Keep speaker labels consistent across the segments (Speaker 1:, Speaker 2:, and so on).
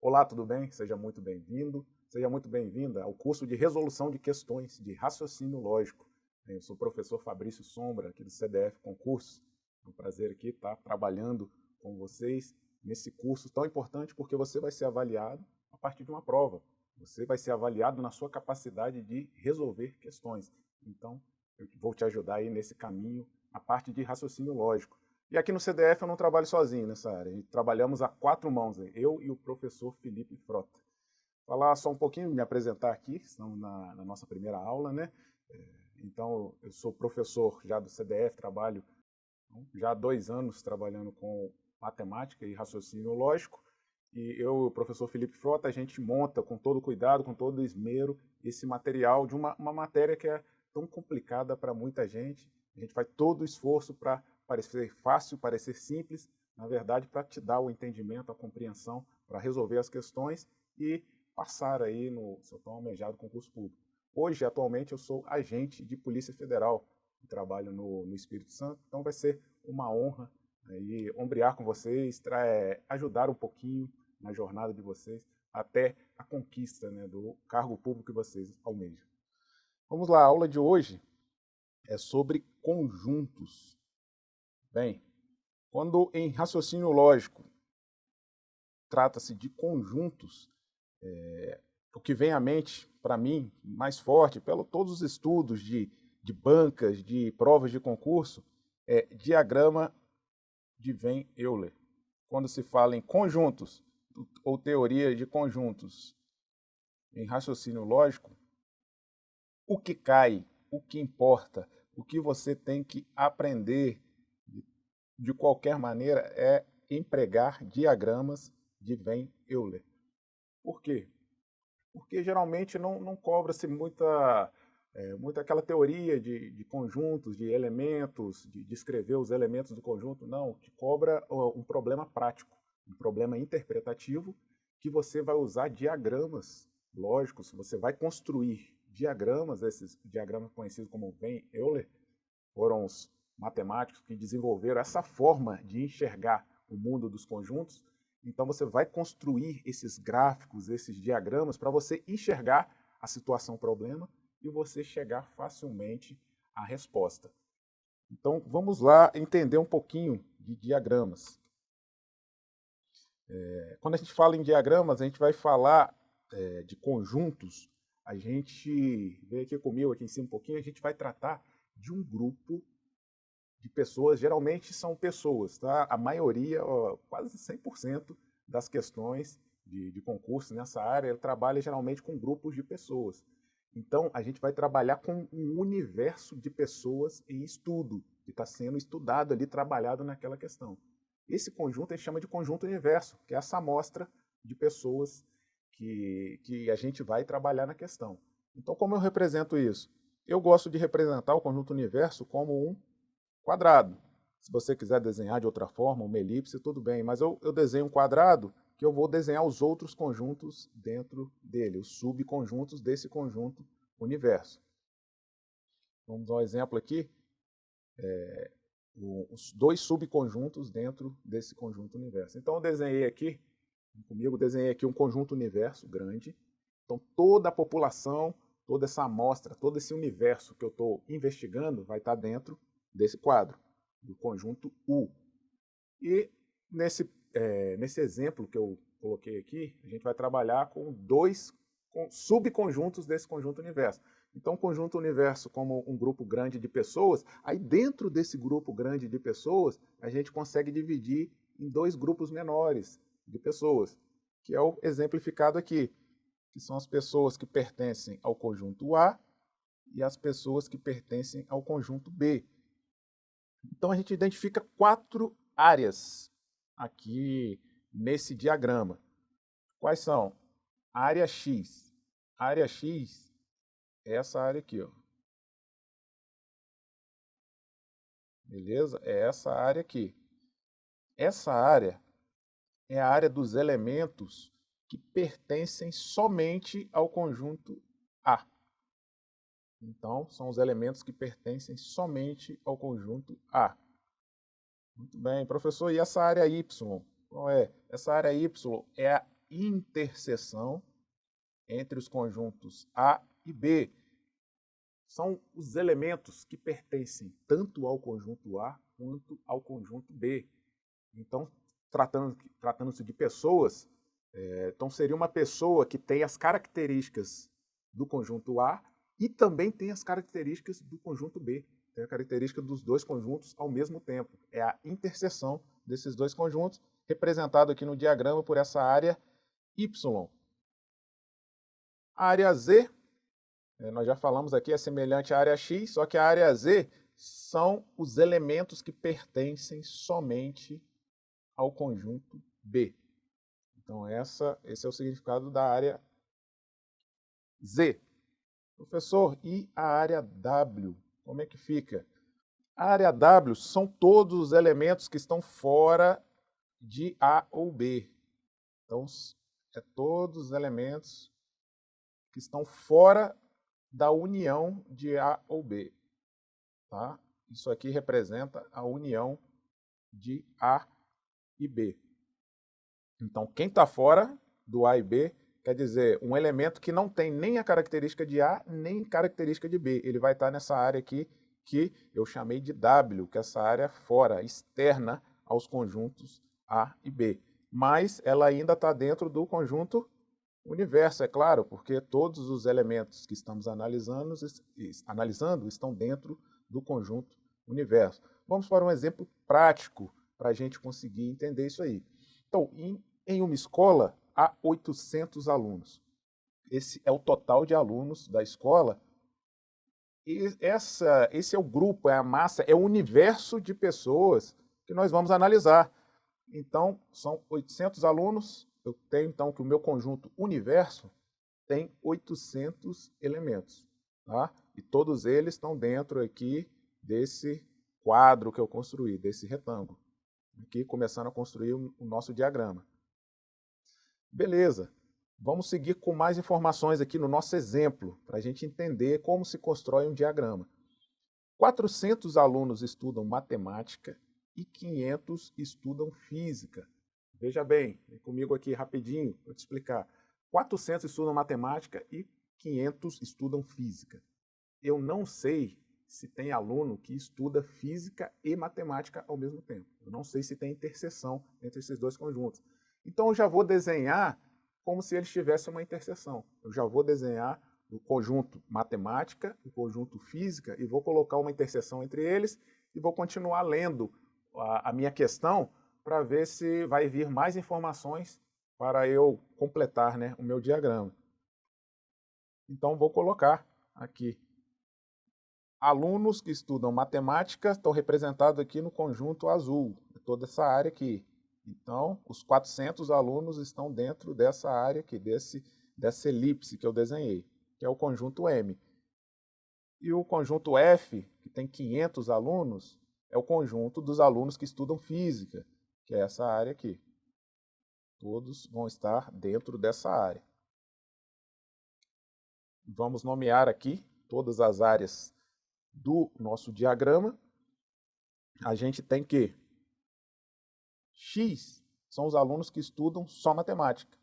Speaker 1: Olá, tudo bem? Seja muito bem-vindo, seja muito bem-vinda ao curso de resolução de questões de raciocínio lógico. Eu sou o professor Fabrício Sombra, aqui do CDF Concursos. É um prazer aqui estar trabalhando com vocês nesse curso tão importante, porque você vai ser avaliado a partir de uma prova. Você vai ser avaliado na sua capacidade de resolver questões. Então, eu vou te ajudar aí nesse caminho, a parte de raciocínio lógico. E aqui no CDF eu não trabalho sozinho nessa área, trabalhamos a quatro mãos, eu e o professor Felipe Frota. Falar só um pouquinho, me apresentar aqui, estamos na nossa primeira aula, né? Então, eu sou professor já do CDF, trabalho já há 2 anos trabalhando com matemática e raciocínio lógico, e eu e o professor Felipe Frota, a gente monta com todo cuidado, com todo esmero, esse material de uma matéria que é tão complicada para muita gente. A gente faz todo o esforço para parecer fácil, parecer simples, na verdade, para te dar o entendimento, a compreensão, para resolver as questões e passar aí no seu tão almejado concurso público. Hoje, atualmente, eu sou agente de Polícia Federal, trabalho no Espírito Santo, então vai ser uma honra aí ombrear com vocês, ajudar um pouquinho na jornada de vocês até a conquista, né, do cargo público que vocês almejam. Vamos lá, a aula de hoje é sobre conjuntos. Bem, quando em raciocínio lógico trata-se de conjuntos, o que vem à mente, para mim, mais forte, pelos todos os estudos de bancas, de provas de concurso, é diagrama de Venn Euler. Quando se fala em conjuntos ou teoria de conjuntos em raciocínio lógico, o que cai, o que importa, o que você tem que aprender de qualquer maneira é empregar diagramas de Venn Euler. Por quê? Porque geralmente não cobra-se muita aquela teoria de conjuntos, de elementos, de descrever os elementos do conjunto. Não, te cobra um problema prático, um problema interpretativo, que você vai usar diagramas lógicos, você vai construir diagramas, esses diagramas conhecidos como Venn Euler, foram os matemáticos que desenvolveram essa forma de enxergar o mundo dos conjuntos. Então você vai construir esses gráficos, esses diagramas, para você enxergar a situação problema e você chegar facilmente à resposta. Então vamos lá entender um pouquinho de diagramas. Quando a gente fala em diagramas, a gente vai falar de conjuntos. A gente, vem aqui comigo, aqui em cima um pouquinho, a gente vai tratar de um grupo de pessoas, geralmente são pessoas, tá? A maioria, quase 100% das questões de concurso nessa área, trabalha geralmente com grupos de pessoas. Então, a gente vai trabalhar com um universo de pessoas em estudo, que está sendo estudado ali, trabalhado naquela questão. Esse conjunto a gente chama de conjunto universo, que é essa amostra de pessoas que a gente vai trabalhar na questão. Então, como eu represento isso? Eu gosto de representar o conjunto universo como um quadrado. Se você quiser desenhar de outra forma, uma elipse, tudo bem, mas eu desenho um quadrado que eu vou desenhar os outros conjuntos dentro dele, os subconjuntos desse conjunto universo. Vamos dar um exemplo aqui, os 2 subconjuntos dentro desse conjunto universo. Então eu desenhei aqui, desenhei aqui um conjunto universo grande, então toda a população, toda essa amostra, todo esse universo que eu estou investigando vai estar dentro desse quadro, do conjunto U. E nesse exemplo que eu coloquei aqui, a gente vai trabalhar com 2 subconjuntos desse conjunto universo. Então, o conjunto universo como um grupo grande de pessoas, aí dentro desse grupo grande de pessoas, a gente consegue dividir em 2 grupos menores de pessoas, que é o exemplificado aqui, que são as pessoas que pertencem ao conjunto A e as pessoas que pertencem ao conjunto B. Então, a gente identifica 4 áreas aqui nesse diagrama. Quais são? Área X. A área X é essa área aqui, ó. Beleza? É essa área aqui. Essa área é a área dos elementos que pertencem somente ao conjunto A. Então, são os elementos que pertencem somente ao conjunto A. Muito bem, professor, e essa área Y? Qual é? Essa área Y é interseção entre os conjuntos A e B. São os elementos que pertencem tanto ao conjunto A quanto ao conjunto B. Então, tratando-se de pessoas, então seria uma pessoa que tem as características do conjunto A e também tem as características do conjunto B. Tem a característica dos dois conjuntos ao mesmo tempo. É a interseção desses dois conjuntos, representado aqui no diagrama por essa área Y. A área Z, nós já falamos aqui, é semelhante à área X, só que a área Z são os elementos que pertencem somente ao conjunto B. Então, esse é o significado da área Z. Professor, e a área W? Como é que fica? A área W são todos os elementos que estão fora de A ou B. Então, é todos os elementos que estão fora da união de A ou B. Tá? Isso aqui representa a união de A e B. Então, quem está fora do A e B quer dizer um elemento que não tem nem a característica de A, nem característica de B. Ele vai estar nessa área aqui que eu chamei de W, que é essa área fora, externa aos conjuntos A e B. Mas ela ainda está dentro do conjunto universo, é claro, porque todos os elementos que estamos analisando estão dentro do conjunto universo. Vamos para um exemplo prático para a gente conseguir entender isso aí. Então, em uma escola, há 800 alunos. Esse é o total de alunos da escola. E esse é o grupo, é a massa, é o universo de pessoas que nós vamos analisar. Então, são 800 alunos. Eu tenho, então, que o meu conjunto universo tem 800 elementos. Tá? E todos eles estão dentro aqui desse quadro que eu construí, desse retângulo. Aqui, começando a construir o nosso diagrama. Beleza. Vamos seguir com mais informações aqui no nosso exemplo, para a gente entender como se constrói um diagrama. 400 alunos estudam matemática e 500 estudam física. Veja bem, vem comigo aqui rapidinho para te explicar. 400 estudam matemática e 500 estudam física. Eu não sei se tem aluno que estuda física e matemática ao mesmo tempo. Eu não sei se tem interseção entre esses dois conjuntos. Então eu já vou desenhar como se eles tivessem uma interseção. Eu já vou desenhar o conjunto matemática, o conjunto física, e vou colocar uma interseção entre eles e vou continuar lendo a minha questão para ver se vai vir mais informações para eu completar, né, o meu diagrama. Então, vou colocar aqui. Alunos que estudam matemática estão representados aqui no conjunto azul, toda essa área aqui. Então, os 400 alunos estão dentro dessa área aqui, dessa elipse que eu desenhei, que é o conjunto M. E o conjunto F, que tem 500 alunos, é o conjunto dos alunos que estudam física, que é essa área aqui. Todos vão estar dentro dessa área. Vamos nomear aqui todas as áreas do nosso diagrama. A gente tem que X são os alunos que estudam só matemática.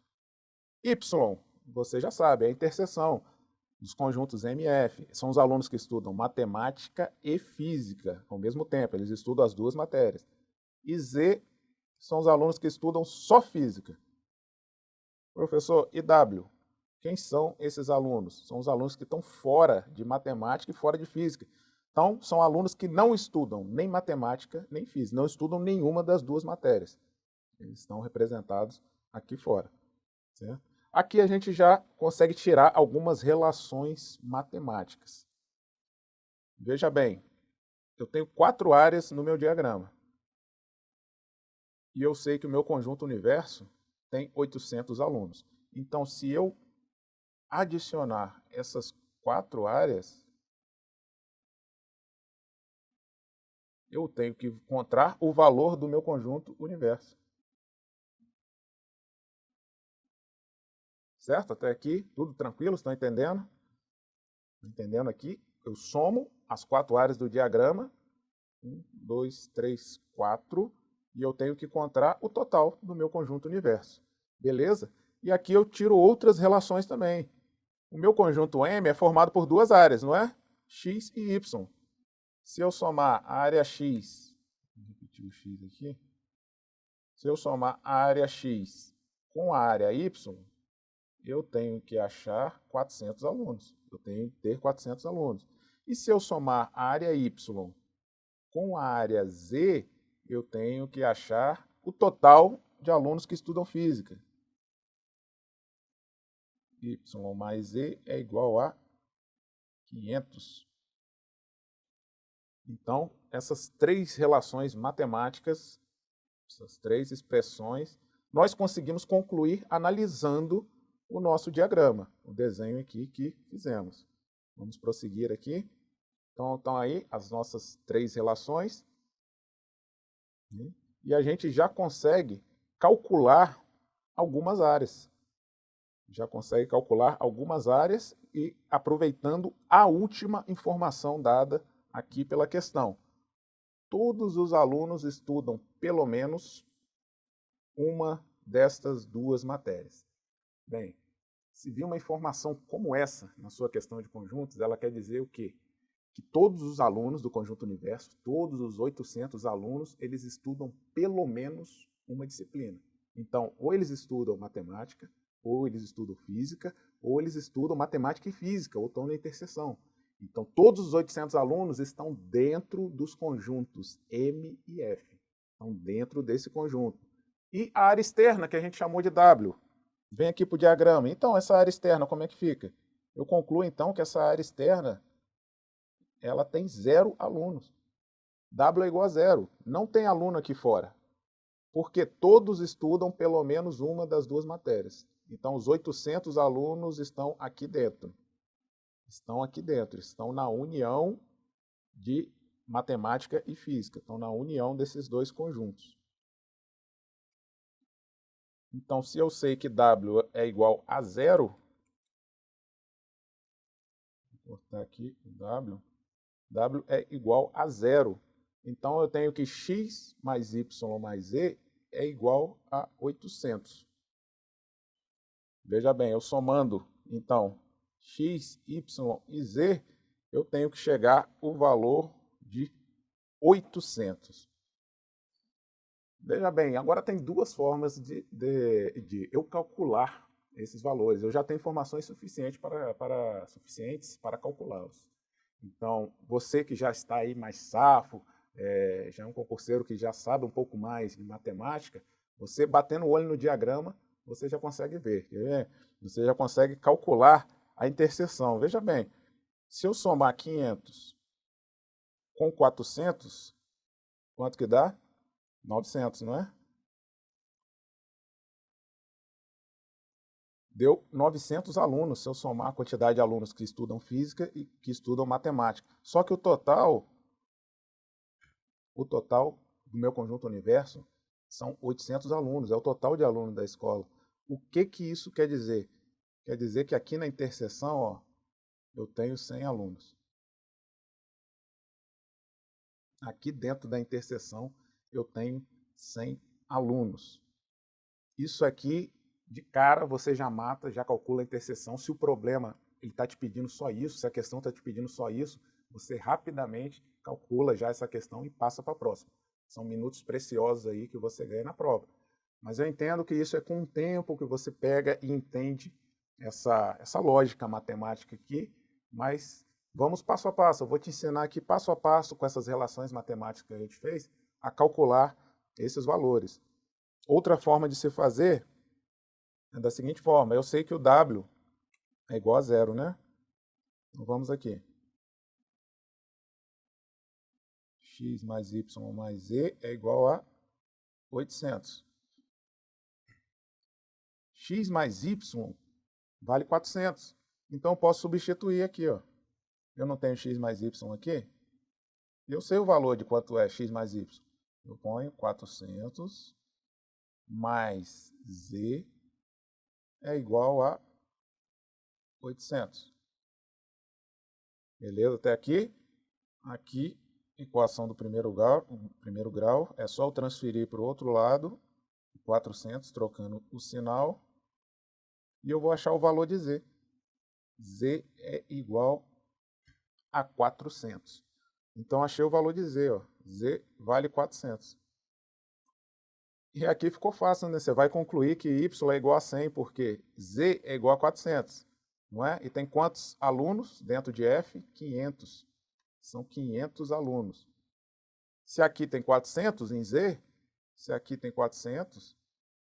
Speaker 1: Y, você já sabe, é a interseção dos conjuntos MF. São os alunos que estudam matemática e física ao mesmo tempo, eles estudam as duas matérias. E Z são os alunos que estudam só física. Professor, e W? Quem são esses alunos? São os alunos que estão fora de matemática e fora de física. Então, são alunos que não estudam nem matemática nem física, não estudam nenhuma das duas matérias. Eles estão representados aqui fora. Certo? Aqui a gente já consegue tirar algumas relações matemáticas. Veja bem, eu tenho 4 áreas no meu diagrama. E eu sei que o meu conjunto universo tem 800 alunos. Então, se eu adicionar essas 4 áreas, eu tenho que encontrar o valor do meu conjunto universo. Certo? Até aqui, tudo tranquilo? Estão entendendo? Entendendo aqui? Eu somo as 4 áreas do diagrama. 1, 2, 3, 4. E eu tenho que encontrar o total do meu conjunto universo. Beleza? E aqui eu tiro outras relações também. O meu conjunto M é formado por duas áreas, não é? X e Y. Se eu somar a área X, vou repetir o X aqui. Se eu somar a área X com a área Y, eu tenho que achar 400 alunos. Eu tenho que ter 400 alunos. E se eu somar a área Y com a área Z, eu tenho que achar o total de alunos que estudam física. Y mais Z é igual a 500. Então, essas três relações matemáticas, essas três expressões, nós conseguimos concluir analisando o nosso diagrama, o desenho aqui que fizemos. Vamos prosseguir aqui. Então, estão aí as nossas três relações. E a gente já consegue calcular algumas áreas. Já consegue calcular algumas áreas e aproveitando a última informação dada aqui pela questão. Todos os alunos estudam pelo menos uma destas duas matérias. Bem, se vir uma informação como essa na sua questão de conjuntos, ela quer dizer o quê? Que todos os alunos do Conjunto Universo, todos os 800 alunos, eles estudam pelo menos uma disciplina. Então, ou eles estudam matemática, ou eles estudam física, ou eles estudam matemática e física, ou estão na interseção. Então, todos os 800 alunos estão dentro dos conjuntos M e F. Estão dentro desse conjunto. E a área externa, que a gente chamou de W. Vem aqui para o diagrama. Então, essa área externa, como é que fica? Eu concluo, então, que essa área externa ela tem 0 alunos. W é igual a 0. Não tem aluno aqui fora. Porque todos estudam pelo menos uma das duas matérias. Então, os 800 alunos estão aqui dentro. Estão aqui dentro. Estão na união de matemática e física. Estão na união desses dois conjuntos. Então, se eu sei que W é igual a 0, vou cortar aqui o W. W é igual a 0. Então, eu tenho que x mais y mais z é igual a 800. Veja bem, eu somando, então, x, y e z, eu tenho que chegar ao valor de 800. Veja bem, agora tem duas formas de eu calcular esses valores. Eu já tenho informações suficientes para calculá-los. Então, você que já está aí mais safo, já é um concurseiro que já sabe um pouco mais de matemática, você batendo o olho no diagrama, você já consegue ver. Você já consegue calcular a interseção. Veja bem, se eu somar 500 com 400, quanto que dá? 900, não é? Deu 900 alunos, se eu somar a quantidade de alunos que estudam física e que estudam matemática. Só que o total do meu conjunto universo são 800 alunos, é o total de alunos da escola. O que isso quer dizer? Quer dizer que aqui na interseção, ó, eu tenho 100 alunos. Aqui dentro da interseção, eu tenho 100 alunos. Isso aqui, de cara, você já mata, já calcula a interseção. Se o problema está te pedindo só isso, se a questão está te pedindo só isso, você rapidamente calcula já essa questão e passa para a próxima. São minutos preciosos aí que você ganha na prova. Mas eu entendo que isso é com o tempo que você pega e entende essa lógica matemática aqui, mas vamos passo a passo. Eu vou te ensinar aqui passo a passo, com essas relações matemáticas que a gente fez, a calcular esses valores. Outra forma de se fazer é da seguinte forma. Eu sei que o W é igual a 0, né? Então vamos aqui. X mais Y mais Z é igual a 800. X mais Y vale 400. Então eu posso substituir aqui, ó. Eu não tenho X mais Y aqui. Eu sei o valor de quanto é X mais Y. Eu ponho 400 mais Z é igual a 800. Beleza? Até aqui. Aqui, equação do primeiro grau. É só eu transferir para o outro lado. 400, trocando o sinal. e eu vou achar o valor de Z. Z é igual a 400. Então, achei o valor de Z. Ó. Z vale 400. E aqui ficou fácil, né? Você vai concluir que Y é igual a 100, porque Z é igual a 400. Não é? E tem quantos alunos dentro de F? 500. São 500 alunos. Se aqui tem 400 em Z, se aqui tem 400,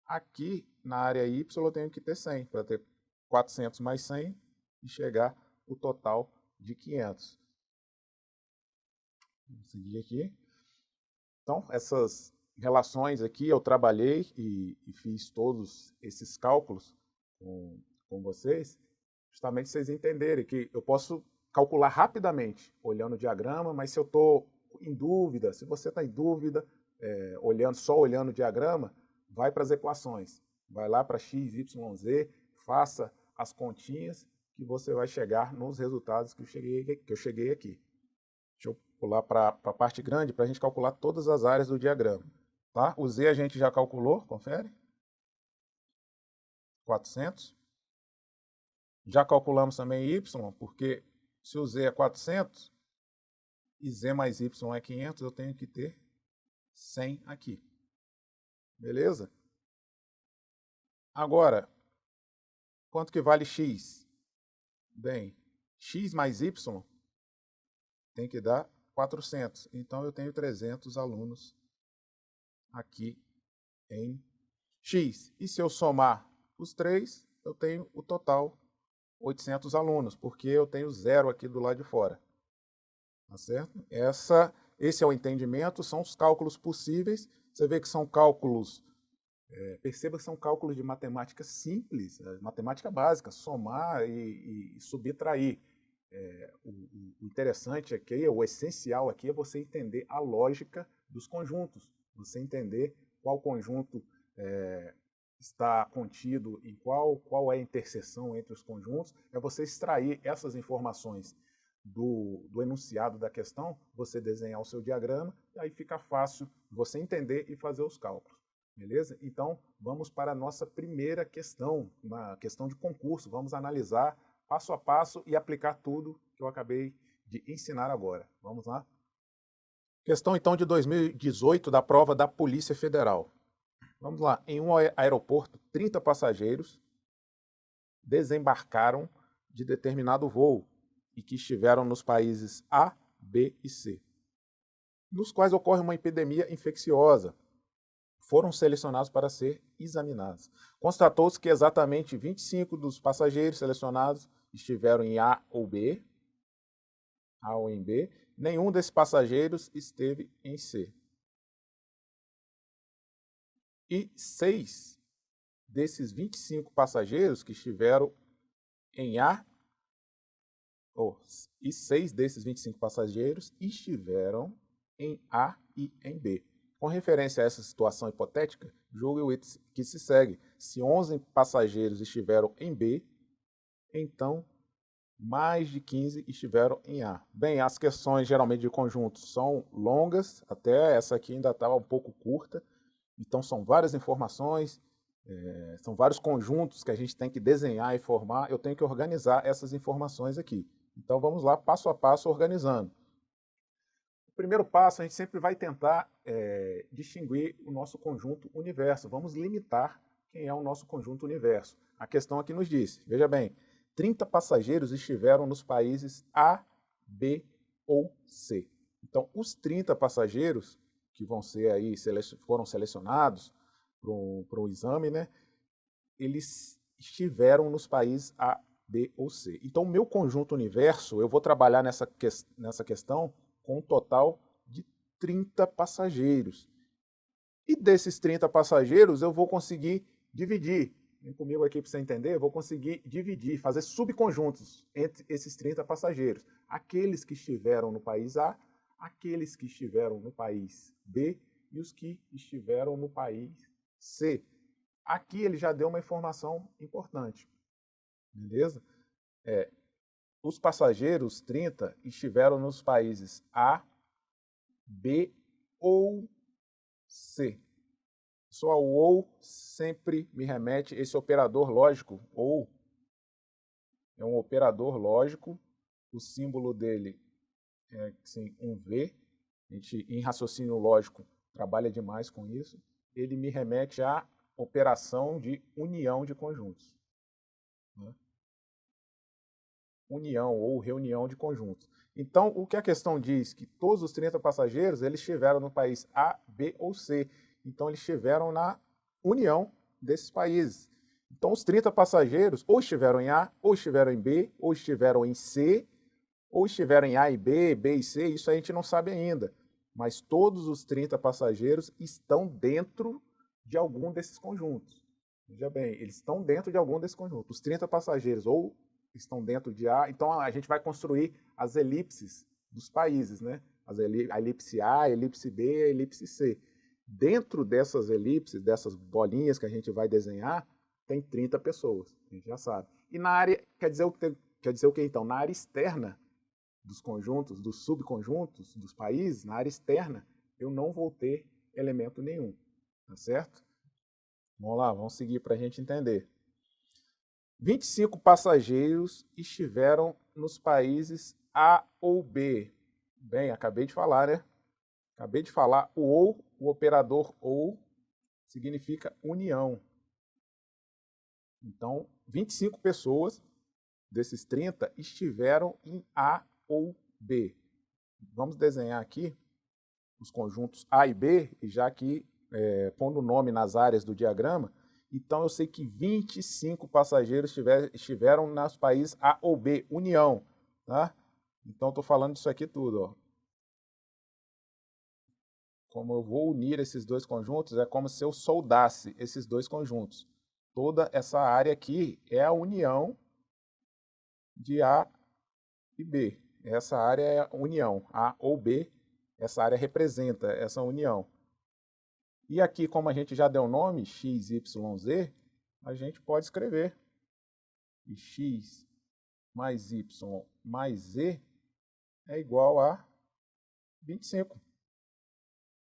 Speaker 1: aqui na área Y eu tenho que ter 100, para ter 400 mais 100 e chegar o total de 500. Vamos seguir aqui. Então, essas relações aqui eu trabalhei e fiz todos esses cálculos com vocês, justamente vocês entenderem que eu posso calcular rapidamente olhando o diagrama, mas se eu estou em dúvida, se você está em dúvida, só olhando o diagrama, vai para as equações. Vai lá para x, y, z, faça as continhas que você vai chegar nos resultados que eu cheguei aqui. Deixa eu pular para a parte grande para a gente calcular todas as áreas do diagrama. Tá? O z a gente já calculou, confere. 400. Já calculamos também y, porque se o z é 400 e z mais y é 500, eu tenho que ter 100 aqui. Beleza? Agora, quanto que vale x? Bem, x mais y tem que dar 400. Então, eu tenho 300 alunos aqui em x. E se eu somar os 3, eu tenho o total 800 alunos, porque eu tenho 0 aqui do lado de fora. Tá certo? Esse é o entendimento, são os cálculos possíveis. Você vê que são cálculos, perceba que são cálculos de matemática simples, matemática básica, somar e subtrair. O interessante aqui, o essencial aqui é você entender a lógica dos conjuntos, você entender qual conjunto está contido em qual é a interseção entre os conjuntos, é você extrair essas informações do enunciado da questão, você desenhar o seu diagrama, e aí fica fácil você entender e fazer os cálculos. Beleza? Então, vamos para a nossa primeira questão, uma questão de concurso. Vamos analisar passo a passo e aplicar tudo que eu acabei de ensinar agora. Vamos lá? Questão, então, de 2018 da prova da Polícia Federal. Vamos lá. Em um aeroporto, 30 passageiros desembarcaram de determinado voo e que estiveram nos países A, B e C, nos quais ocorre uma epidemia infecciosa. Foram selecionados para ser examinados. Constatou-se que exatamente 25 dos passageiros selecionados estiveram em A ou B, A ou em B. Nenhum desses passageiros esteve em C. E 6 desses 25 passageiros que estiveram em A, e 6 desses 25 passageiros estiveram em A e em B. Com referência a essa situação hipotética, julgue o que se segue. Se 11 passageiros estiveram em B, então mais de 15 estiveram em A. Bem, as questões geralmente de conjuntos são longas, até essa aqui ainda estava um pouco curta, então são várias informações, são vários conjuntos que a gente tem que desenhar e formar, eu tenho que organizar essas informações aqui. Então vamos lá, passo a passo, organizando. O primeiro passo, a gente sempre vai tentar distinguir o nosso conjunto universo. Vamos limitar quem é o nosso conjunto universo. A questão aqui nos diz, veja bem, 30 passageiros estiveram nos países A, B ou C. Então, os 30 passageiros que vão ser aí, foram selecionados para o exame, né, eles estiveram nos países A, B ou C. Então, o meu conjunto universo, eu vou trabalhar nessa questão com um total de 30 passageiros. E desses 30 passageiros, eu vou conseguir dividir. Vem comigo aqui para você entender, eu vou conseguir dividir, fazer subconjuntos entre esses 30 passageiros. Aqueles que estiveram no país A, aqueles que estiveram no país B e os que estiveram no país C. Aqui ele já deu uma informação importante. Beleza? Os passageiros 30 estiveram nos países A, B ou C. Pessoal, o ou sempre me remete, esse operador lógico, ou, é um operador lógico, o símbolo dele é assim, um V, a gente em raciocínio lógico trabalha demais com isso, ele me remete à operação de união de conjuntos. Né? União ou reunião de conjuntos. Então, o que a questão diz? Que todos os 30 passageiros, eles estiveram no país A, B ou C. Então, eles estiveram na união desses países. Então, os 30 passageiros ou estiveram em A, ou estiveram em B, ou estiveram em C, ou estiveram em A e B, B e C, isso a gente não sabe ainda. Mas todos os 30 passageiros estão dentro de algum desses conjuntos. Veja bem, eles estão dentro de algum desses conjuntos. Os 30 passageiros ou estão dentro de A, então a gente vai construir as elipses dos países, né? A elipse A, a elipse B e a elipse C. Dentro dessas elipses, dessas bolinhas que a gente vai desenhar, tem 30 pessoas, a gente já sabe. E na área, quer dizer o que então? Na área externa dos conjuntos, dos subconjuntos, dos países, na área externa, eu não vou ter elemento nenhum, tá certo? Vamos lá, vamos seguir para a gente entender. 25 passageiros estiveram nos países A ou B. Bem, acabei de falar, né? Acabei de falar, o operador ou, significa união. Então, 25 pessoas desses 30 estiveram em A ou B. Vamos desenhar aqui os conjuntos A e B, e já que pondo o nome nas áreas do diagrama, então eu sei que 25 passageiros estiveram nos países A ou B, união. Tá? Então estou falando disso aqui tudo. Ó. Como eu vou unir esses dois conjuntos, é como se eu soldasse esses dois conjuntos. Toda essa área aqui é a união de A e B. Essa área é a união, A ou B, essa área representa essa união. E aqui, como a gente já deu o nome, x, y, z, a gente pode escrever. E x mais y mais z é igual a 25.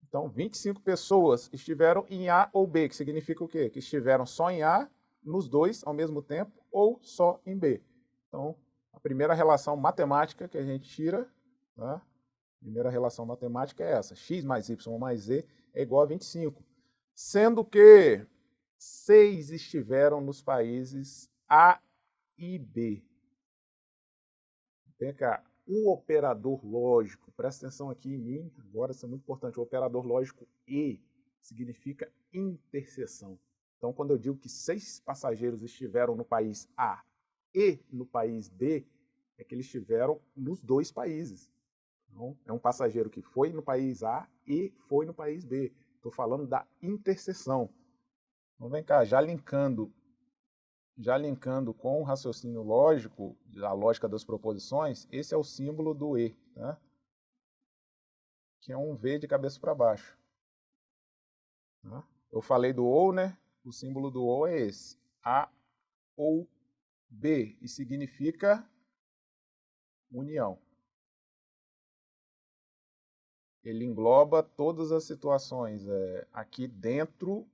Speaker 1: Então, 25 pessoas estiveram em A ou B, que significa o quê? Que estiveram só em A, nos dois ao mesmo tempo, ou só em B. Então, a primeira relação matemática que a gente tira, tá? A primeira relação matemática é essa. X mais y mais z é igual a 25. Sendo que 6 estiveram nos países A e B. Vem cá, o operador lógico, presta atenção aqui em mim, agora isso é muito importante, o operador lógico E significa interseção. Então, quando eu digo que 6 passageiros estiveram no país A e no país B, é que eles estiveram nos dois países. Então, é um passageiro que foi no país A e foi no país B. Estou falando da interseção. Então, vem cá, já linkando com o raciocínio lógico, a lógica das proposições, esse é o símbolo do E, tá? Que é um V de cabeça para baixo. Tá? Eu falei do OU, né? O símbolo do OU é esse, A ou B, e significa união. Ele engloba todas as situações aqui dentro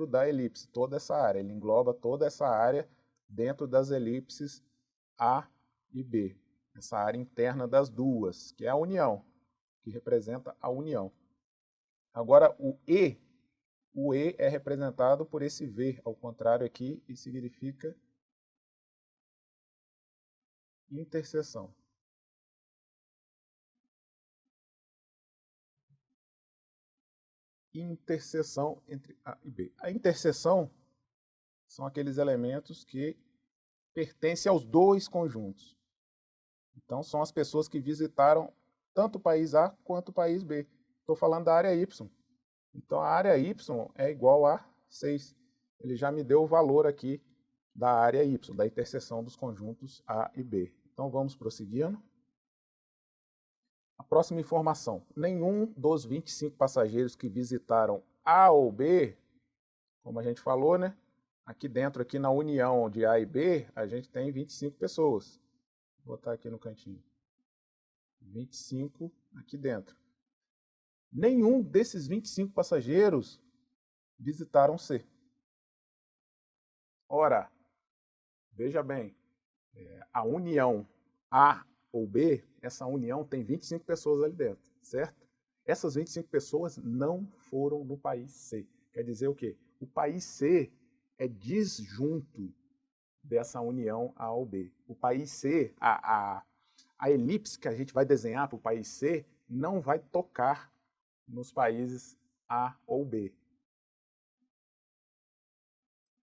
Speaker 1: da elipse, toda essa área. Ele engloba toda essa área dentro das elipses A e B. Essa área interna das duas, que é a união, que representa a união. Agora, o E é representado por esse V, ao contrário aqui, e significa interseção. Interseção entre A e B. A interseção são aqueles elementos que pertencem aos dois conjuntos. Então, são as pessoas que visitaram tanto o país A quanto o país B. Estou falando da área Y. Então, a área Y é igual a 6. Ele já me deu o valor aqui da área Y, da interseção dos conjuntos A e B. Então, vamos prosseguindo. A próxima informação. Nenhum dos 25 passageiros que visitaram A ou B, como a gente falou, né? Aqui dentro, aqui na união de A e B, a gente tem 25 pessoas. Vou botar aqui no cantinho. 25 aqui dentro. Nenhum desses 25 passageiros visitaram C. Ora, veja bem, a união A ou B, essa união tem 25 pessoas ali dentro, certo? Essas 25 pessoas não foram no país C. Quer dizer o quê? O país C é disjunto dessa união A ou B. O país C, a elipse que a gente vai desenhar para o país C não vai tocar nos países A ou B.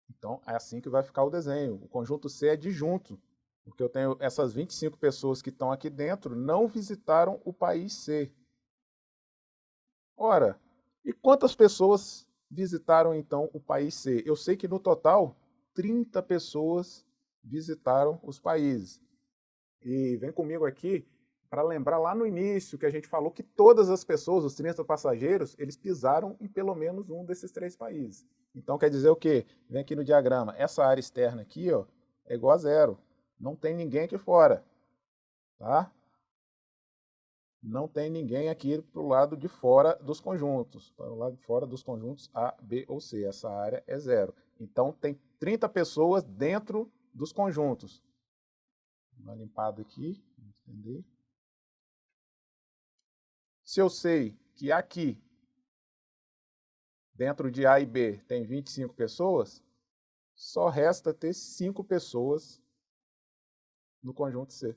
Speaker 1: Então, é assim que vai ficar o desenho. O conjunto C é disjunto, porque eu tenho essas 25 pessoas que estão aqui dentro não visitaram o país C. Ora, e quantas pessoas visitaram então o país C? Eu sei que no total 30 pessoas visitaram os países. E vem comigo aqui para lembrar lá no início que a gente falou que todas as pessoas, os 30 passageiros, eles pisaram em pelo menos um desses 3 países. Então quer dizer o quê? Vem aqui no diagrama. Essa área externa aqui, ó, é igual a zero. Não tem ninguém aqui fora. Tá? Não tem ninguém aqui para o lado de fora dos conjuntos. Para o lado de fora dos conjuntos A, B ou C. Essa área é zero. Então tem 30 pessoas dentro dos conjuntos. Vou dar uma limpada aqui, entender. Se eu sei que aqui, dentro de A e B, tem 25 pessoas, só resta ter 5 pessoas no conjunto C.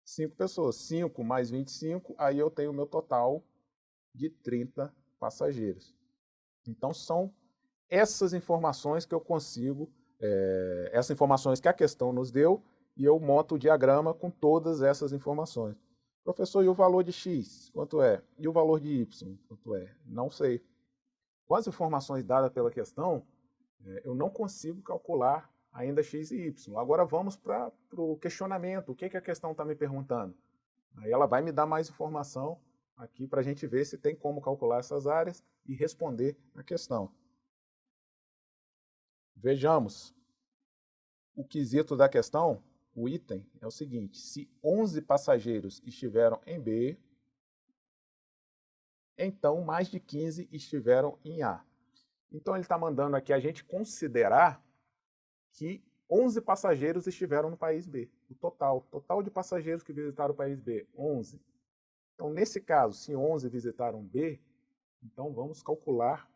Speaker 1: 5 pessoas. 5 mais 25, aí eu tenho o meu total de 30 passageiros. Então, são essas informações que eu consigo, essas informações que a questão nos deu, e eu monto o diagrama com todas essas informações. Professor, e o valor de x? Quanto é? E o valor de y? Quanto é? Não sei. Com as informações dadas pela questão, eu não consigo calcular ainda x e y. Agora vamos para o questionamento. O que a questão está me perguntando? Aí ela vai me dar mais informação aqui para a gente ver se tem como calcular essas áreas e responder a questão. Vejamos. O quesito da questão, o item, é o seguinte: se 11 passageiros estiveram em B, então mais de 15 estiveram em A. Então ele está mandando aqui a gente considerar que 11 passageiros estiveram no país B. O total de passageiros que visitaram o país B, 11. Então, nesse caso, se 11 visitaram B, então vamos calcular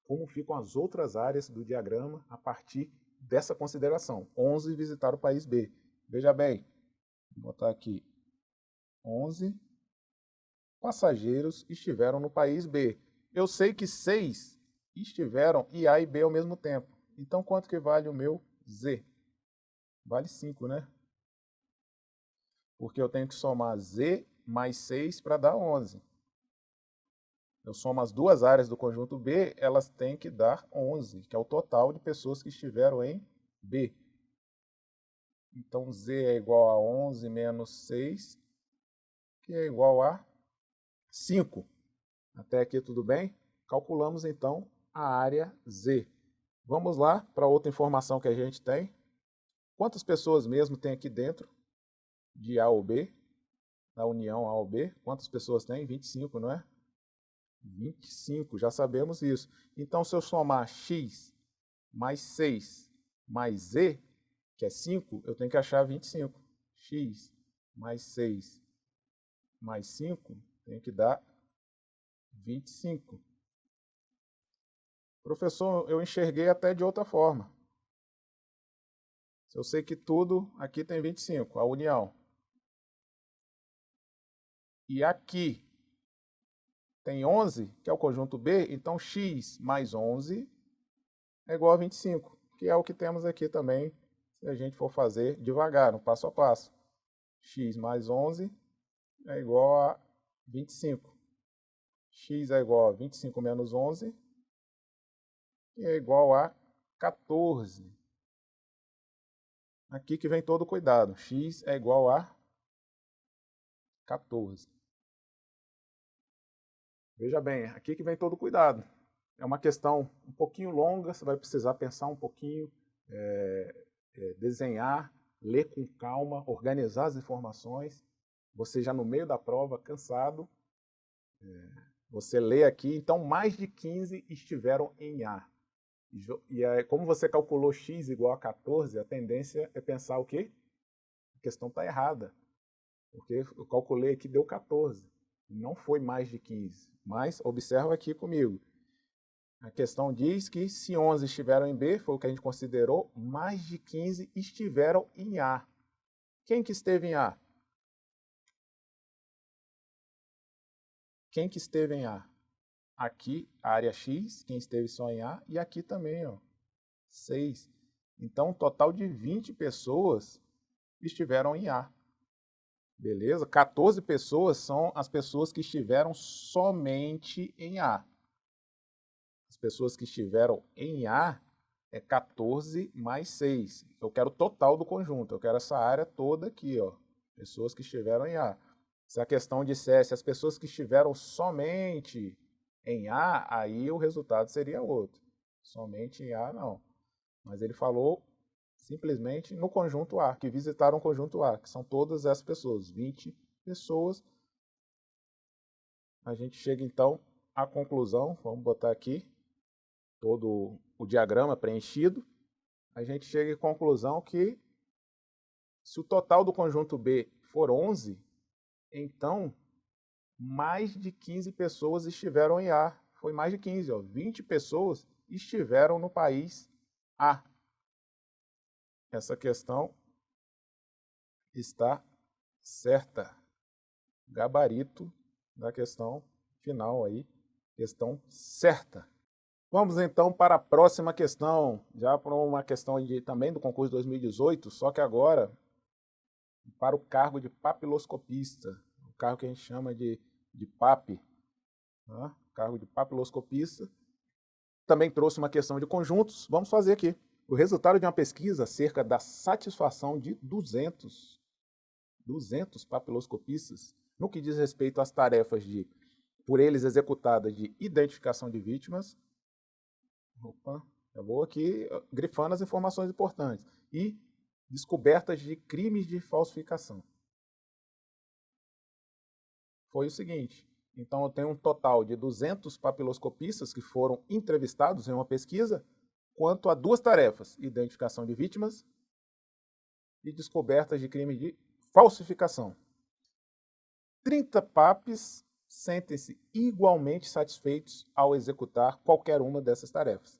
Speaker 1: como ficam as outras áreas do diagrama a partir dessa consideração. 11 visitaram o país B. Veja bem, vou botar aqui 11 passageiros estiveram no país B. Eu sei que 6 estiveram em A e B ao mesmo tempo. Então, quanto que vale o meu Z? Vale 5, né? Porque eu tenho que somar Z mais 6 para dar 11. Eu somo as duas áreas do conjunto B, elas têm que dar 11, que é o total de pessoas que estiveram em B. Então, Z é igual a 11 menos 6, que é igual a 5. Até aqui tudo bem? Calculamos, então, a área Z. Vamos lá para outra informação que a gente tem. Quantas pessoas mesmo tem aqui dentro de A ou B? Da união A ou B? Quantas pessoas tem? 25, não é? 25, já sabemos isso. Então, se eu somar x mais 6 mais z, que é 5, eu tenho que achar 25. X mais 6 mais 5 tem que dar 25. Professor, eu enxerguei até de outra forma. Eu sei que tudo aqui tem 25, a união. E aqui tem 11, que é o conjunto B, então x mais 11 é igual a 25, que é o que temos aqui também, se a gente for fazer devagar, no passo a passo. X mais 11 é igual a 25. X é igual a 25 menos 11, que é igual a 14. Aqui que vem todo o cuidado. X é igual a 14. Veja bem, aqui que vem todo o cuidado. É uma questão um pouquinho longa, você vai precisar pensar um pouquinho, desenhar, ler com calma, organizar as informações. Você já no meio da prova, cansado, Você lê aqui, então mais de 15 estiveram em A. E aí, como você calculou x igual a 14, a tendência é pensar o quê? A questão está errada. Porque eu calculei aqui, deu 14. Não foi mais de 15. Mas observa aqui comigo. A questão diz que se 11 estiveram em B, foi o que a gente considerou, mais de 15 estiveram em A. Quem que esteve em A? Quem que esteve em A? Aqui, a área X, quem esteve só em A, e aqui também, ó, 6. Então, um total de 20 pessoas estiveram em A. Beleza? 14 pessoas são as pessoas que estiveram somente em A. As pessoas que estiveram em A é 14 mais 6. Eu quero o total do conjunto, eu quero essa área toda aqui, ó. Pessoas que estiveram em A. Se a questão dissesse as pessoas que estiveram somente em A, aí o resultado seria outro. Somente em A, não. Mas ele falou simplesmente no conjunto A, que visitaram o conjunto A, que são todas essas pessoas, 20 pessoas. A gente chega então à conclusão, vamos botar aqui todo o diagrama preenchido. A gente chega à conclusão que se o total do conjunto B for 11, então mais de 15 pessoas estiveram em A. Foi mais de 15, ó. 20 pessoas estiveram no país A. Essa questão está certa. Gabarito da questão final aí, questão certa. Vamos então para a próxima questão, já para uma questão também do concurso 2018, só que agora para o cargo de papiloscopista, o cargo que a gente chama de PAP, né? Cargo de papiloscopista. Também trouxe uma questão de conjuntos, vamos fazer aqui. O resultado de uma pesquisa acerca da satisfação de 200 papiloscopistas no que diz respeito às tarefas por eles executadas de identificação de vítimas. Opa, eu vou aqui grifando as informações importantes. E descobertas de crimes de falsificação. Foi o seguinte, então eu tenho um total de 200 papiloscopistas que foram entrevistados em uma pesquisa quanto a duas tarefas, identificação de vítimas e descobertas de crimes de falsificação. 30 PAPs sentem-se igualmente satisfeitos ao executar qualquer uma dessas tarefas.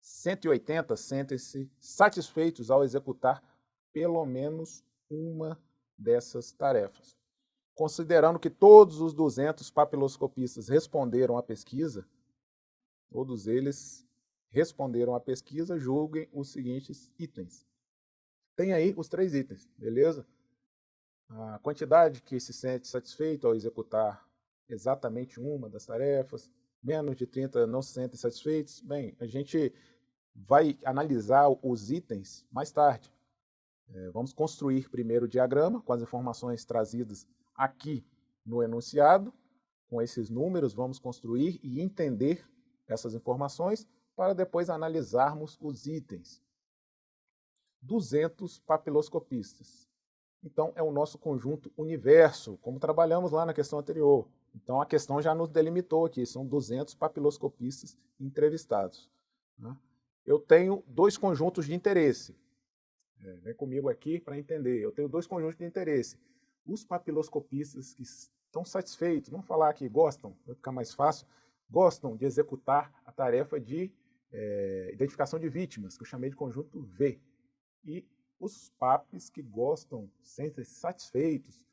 Speaker 1: 180 sentem-se satisfeitos ao executar pelo menos uma dessas tarefas. Considerando que todos os 200 papiloscopistas responderam à pesquisa, todos eles responderam à pesquisa, julguem os seguintes itens. Tem aí os 3 itens, beleza? A quantidade que se sente satisfeito ao executar exatamente uma das tarefas, menos de 30 não se sentem satisfeitos. Bem, a gente vai analisar os itens mais tarde. Vamos construir primeiro o diagrama com as informações trazidas aqui no enunciado. Com esses números, vamos construir e entender essas informações para depois analisarmos os itens. 200 papiloscopistas. Então, é o nosso conjunto universo, como trabalhamos lá na questão anterior. Então, a questão já nos delimitou aqui, são 200 papiloscopistas entrevistados. Eu tenho 2 conjuntos de interesse. Vem comigo aqui para entender. Eu tenho 2 conjuntos de interesse. Os papiloscopistas que estão satisfeitos, vamos falar que gostam, vai ficar mais fácil, gostam de executar a tarefa de identificação de vítimas, que eu chamei de conjunto V. E os PAPs que gostam, sentem-se satisfeitos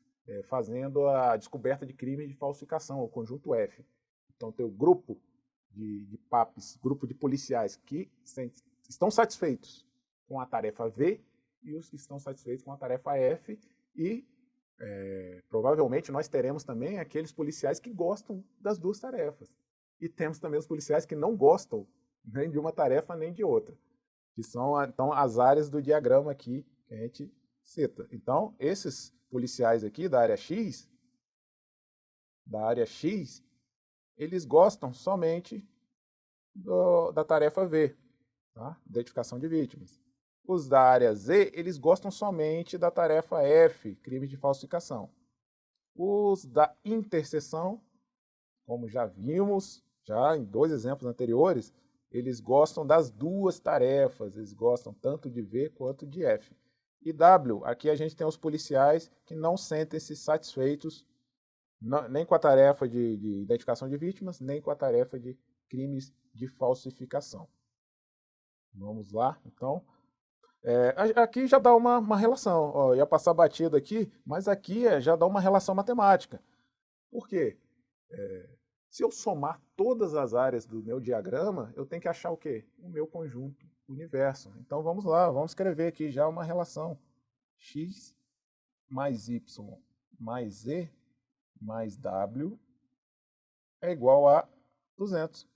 Speaker 1: fazendo a descoberta de crimes de falsificação, o conjunto F. Então tem o grupo de PAPs, grupo de policiais que estão satisfeitos com a tarefa V e os que estão satisfeitos com a tarefa F e provavelmente nós teremos também aqueles policiais que gostam das 2 tarefas. E temos também os policiais que não gostam nem de uma tarefa nem de outra, que são então as áreas do diagrama aqui que a gente cita. Então, esses policiais aqui da área X, eles gostam somente da tarefa V, tá? Identificação de vítimas. Os da área Z, eles gostam somente da tarefa F, crimes de falsificação. Os da interseção, como já vimos, já em 2 exemplos anteriores, eles gostam das duas tarefas, eles gostam tanto de V quanto de F. E W, aqui a gente tem os policiais que não sentem-se satisfeitos nem com a tarefa de identificação de vítimas, nem com a tarefa de crimes de falsificação. Vamos lá, então. Aqui já dá uma relação. Ó, ia passar batido aqui, mas aqui já dá uma relação matemática. Por quê? Se eu somar todas as áreas do meu diagrama, eu tenho que achar o quê? O meu conjunto universo. Então vamos lá, vamos escrever aqui já uma relação. X mais Y mais Z mais W é igual a 200.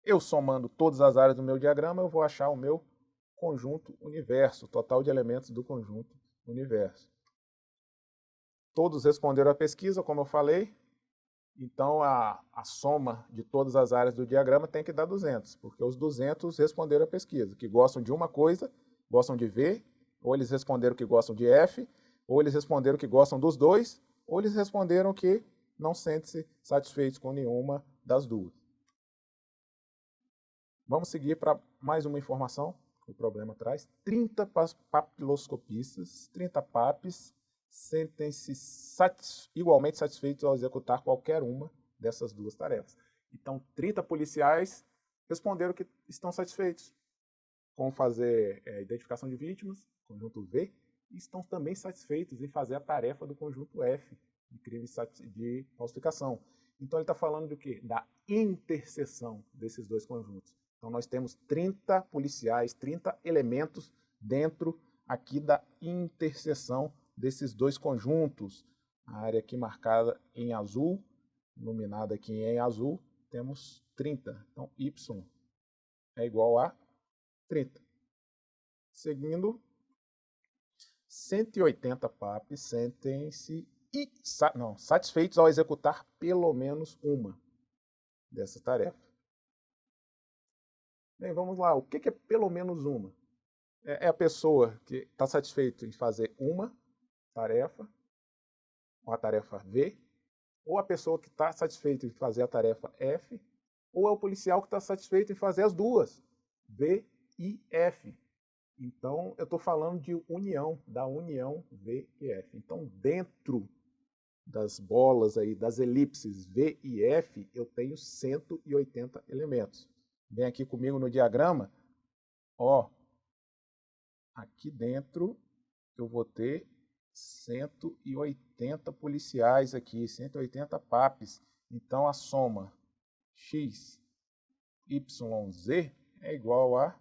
Speaker 1: Eu somando todas as áreas do meu diagrama, eu vou achar o meu conjunto universo, o total de elementos do conjunto universo. Todos responderam à pesquisa, como eu falei. Então, a soma de todas as áreas do diagrama tem que dar 200, porque os 200 responderam à pesquisa, que gostam de uma coisa, gostam de V, ou eles responderam que gostam de F, ou eles responderam que gostam dos dois, ou eles responderam que não sentem-se satisfeitos com nenhuma das duas. Vamos seguir para mais uma informação que o problema traz. 30 papiloscopistas, 30 papis, sentem-se igualmente satisfeitos ao executar qualquer uma dessas duas tarefas. Então, 30 policiais responderam que estão satisfeitos com fazer identificação de vítimas, conjunto V, e estão também satisfeitos em fazer a tarefa do conjunto F, de crimes de falsificação. Então, ele está falando do quê? Da interseção desses dois conjuntos. Então, nós temos 30 policiais, 30 elementos dentro aqui da interseção desses dois conjuntos. A área aqui marcada em azul, iluminada aqui em azul, temos 30. Então, Y é igual a 30. Seguindo, 180 papis sentem-se satisfeitos ao executar pelo menos uma dessas tarefas. Bem, vamos lá. O que é pelo menos uma? É a pessoa que está satisfeita em fazer uma tarefa, ou a tarefa V, ou a pessoa que está satisfeita em fazer a tarefa F, ou é o policial que está satisfeito em fazer as duas, V e F. Então, eu estou falando de união, da união V e F. Então, dentro das bolas aí, das elipses V e F, eu tenho 180 elementos. Vem aqui comigo no diagrama, ó, aqui dentro eu vou ter 180 policiais aqui, 180 papis. Então, a soma X, Y, Z é igual a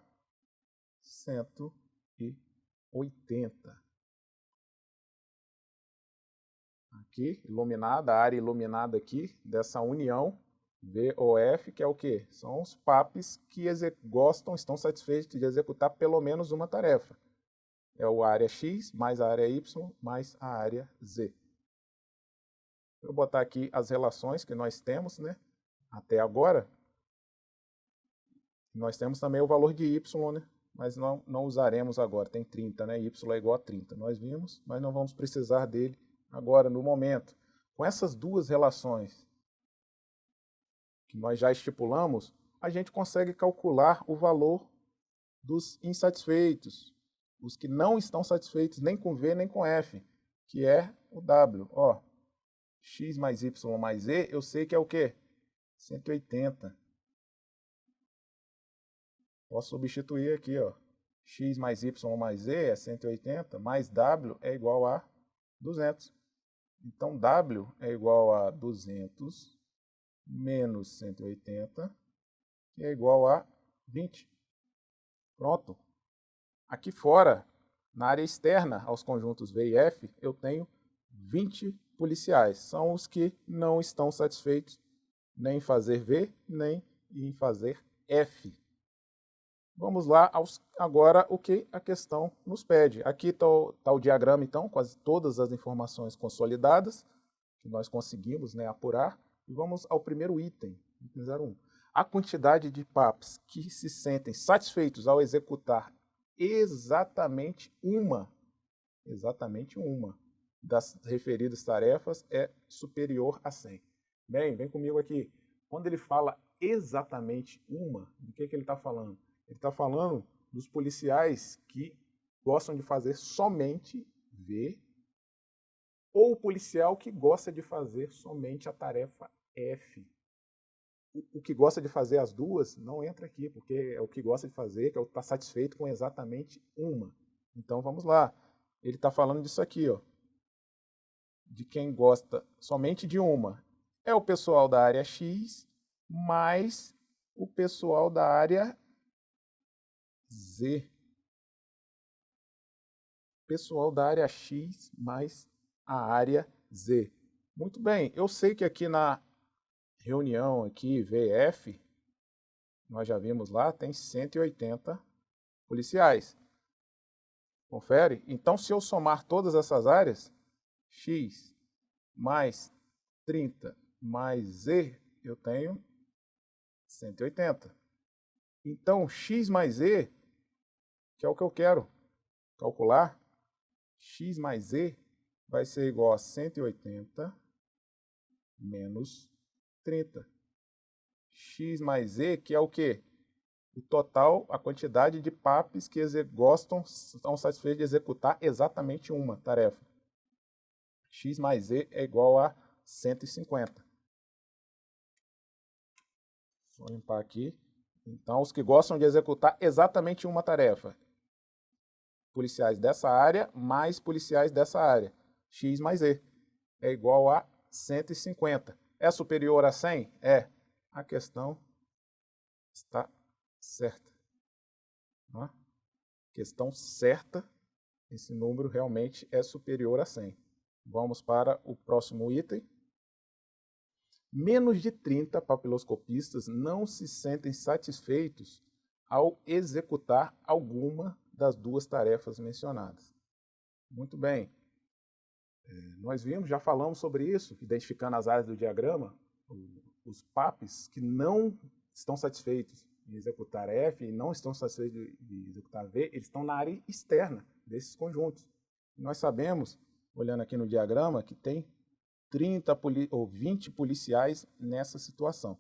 Speaker 1: 180. Aqui, iluminada, a área iluminada aqui, dessa união VOF, que é o quê? São os papis que estão satisfeitos de executar pelo menos uma tarefa. É a área X mais a área Y mais a área Z. Vou botar aqui as relações que nós temos, né? Até agora. Nós temos também o valor de Y, né? Mas não usaremos agora. Tem 30, né? Y é igual a 30. Nós vimos, mas não vamos precisar dele agora, no momento. Com essas duas relações que nós já estipulamos, a gente consegue calcular o valor dos insatisfeitos, os que não estão satisfeitos nem com V nem com F, que é o W. Ó, X mais Y mais Z, eu sei que é o quê? 180. Posso substituir aqui, ó. X mais Y mais Z é 180, mais W é igual a 200. Então, W é igual a 200 menos 180, que é igual a 20. Pronto. Aqui fora, na área externa aos conjuntos V e F, eu tenho 20 policiais. São os que não estão satisfeitos nem em fazer V, nem em fazer F. Vamos lá agora o que a questão nos pede. Aqui está o diagrama, então, com todas as informações consolidadas que nós conseguimos, né, apurar. E vamos ao primeiro item, item 01. A quantidade de papis que se sentem satisfeitos ao executar exatamente uma das referidas tarefas é superior a 100. Bem, vem comigo aqui. Quando ele fala exatamente uma, do que ele está falando? Ele está falando dos policiais que gostam de fazer somente V, ou o policial que gosta de fazer somente a tarefa F. O que gosta de fazer as duas não entra aqui, porque é o que gosta de fazer, que é o que está satisfeito com exatamente uma. Então vamos lá. Ele está falando disso aqui, ó, de quem gosta somente de uma. É o pessoal da área X mais o pessoal da área Z. Pessoal da área X mais a área Z. Muito bem, eu sei que aqui na reunião aqui, VF, nós já vimos lá, tem 180 policiais. Confere? Então, se eu somar todas essas áreas, X mais 30 mais Z, eu tenho 180. Então, X mais Z, que é o que eu quero calcular, X mais Z vai ser igual a 180 menos 30. X mais Z, que é o quê? O total, a quantidade de PAPs que estão satisfeitos de executar exatamente uma tarefa. X mais Z é igual a 150. Vou limpar aqui. Então, os que gostam de executar exatamente uma tarefa. Policiais dessa área mais policiais dessa área. X mais Z é igual a 150. É superior a 100? É. A questão está certa. Questão certa, esse número realmente é superior a 100. Vamos para o próximo item. Menos de 30 papiloscopistas não se sentem satisfeitos ao executar alguma das duas tarefas mencionadas. Muito bem. Nós já falamos sobre isso, identificando as áreas do diagrama, os PAPs que não estão satisfeitos de executar F e não estão satisfeitos de executar V, eles estão na área externa desses conjuntos. Nós sabemos, olhando aqui no diagrama, que tem 30 ou 20 policiais nessa situação,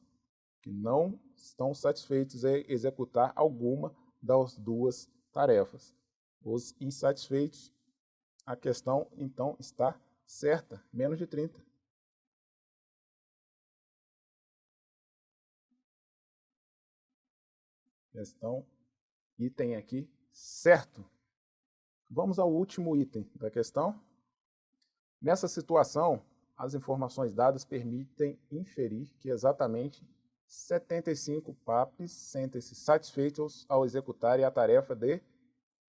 Speaker 1: que não estão satisfeitos em executar alguma das duas tarefas. Os insatisfeitos, a questão então está certa, menos de 30. Questão, item aqui, certo. Vamos ao último item da questão. Nessa situação, as informações dadas permitem inferir que exatamente 75 PAPs sentem-se satisfeitos ao executarem a tarefa de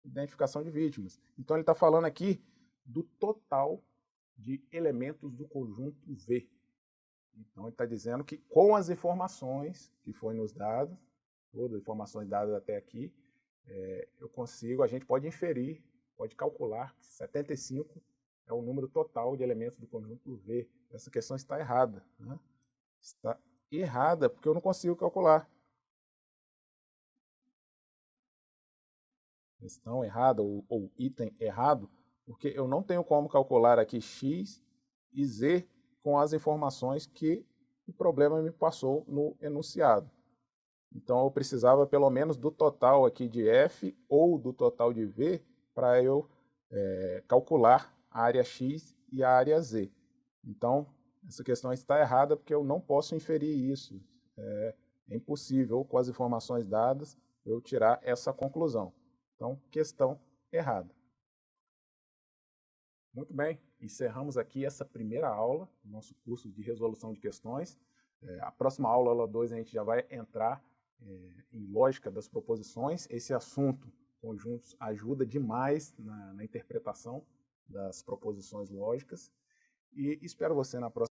Speaker 1: identificação de vítimas. Então ele está falando aqui do total de elementos do conjunto V. Então ele está dizendo que com as informações que foram nos dadas, todas as informações dadas até aqui, a gente pode inferir, pode calcular que 75 é o número total de elementos do conjunto V. Essa questão está errada. Né? Está errada porque eu não consigo calcular. Questão errada ou item errado, porque eu não tenho como calcular aqui X e Z com as informações que o problema me passou no enunciado. Então eu precisava pelo menos do total aqui de F ou do total de V para eu calcular a área X e a área Z. Então, essa questão está errada porque eu não posso inferir isso. É impossível, com as informações dadas, eu tirar essa conclusão. Então, questão errada. Muito bem, encerramos aqui essa primeira aula do nosso curso de resolução de questões. A próxima aula, aula 2, a gente já vai entrar em lógica das proposições. Esse assunto, conjuntos, ajuda demais na interpretação das proposições lógicas. E espero você na próxima.